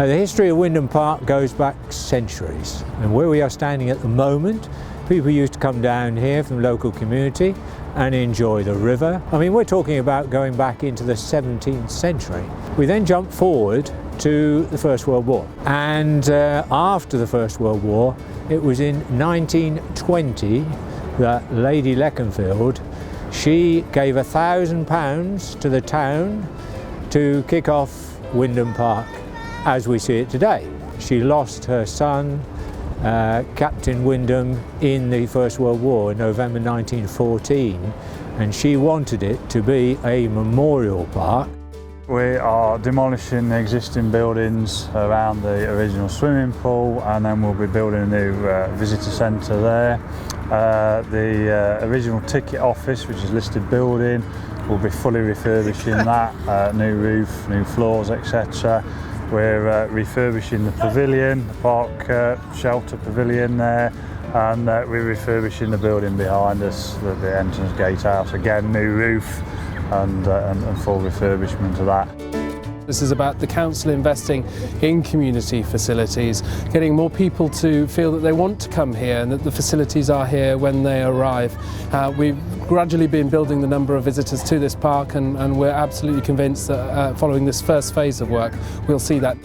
The history of Wyndham Park goes back centuries, and where we are standing at the moment, people used to come down here from the local community and enjoy the river. I mean, we're talking about going back into the 17th century. We then jump forward to the First World War, and after the First World War, it was in 1920 that Lady Leconfield, she gave £1,000 to the town to kick off Wyndham Park as we see it today. She lost her son, Captain Wyndham, in the First World War in November 1914, and she wanted it to be a memorial park. We are demolishing the existing buildings around the original swimming pool, and then we'll be building a new visitor centre there. The original ticket office, which is a listed building, we'll be fully refurbishing that, new roof, new floors, etc. We're refurbishing the pavilion, the park shelter pavilion there, and we're refurbishing the building behind us, the entrance gatehouse. Again, new roof and full refurbishment of that. This is about the council investing in community facilities, getting more people to feel that they want to come here and that the facilities are here when they arrive. We've gradually been building the number of visitors to this park, and we're absolutely convinced that following this first phase of work, we'll see that.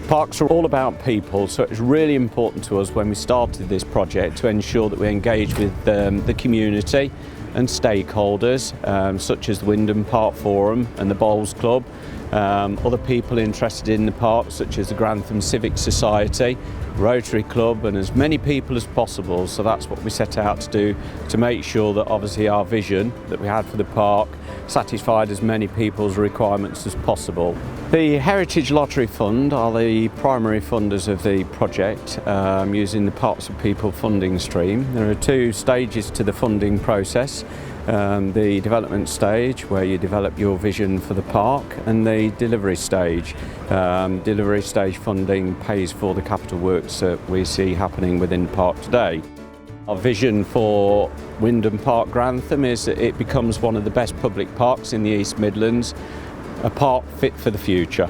Parks are all about people, so it's really important to us when we started this project to ensure that we engage with the community and stakeholders, such as the Wyndham Park Forum and the Bowls Club, other people interested in the park, such as the Grantham Civic Society, Rotary Club, and as many people as possible. So that's what we set out to do, to make sure that obviously our vision that we had for the park satisfied as many people's requirements as possible. The Heritage Lottery Fund are the primary funders of the project, using the Parks of People funding stream. There are two stages to the funding process. The development stage, where you develop your vision for the park, and the delivery stage. Delivery stage funding pays for the capital works that we see happening within the park today. Our vision for Wyndham Park Grantham is that it becomes one of the best public parks in the East Midlands, a park fit for the future.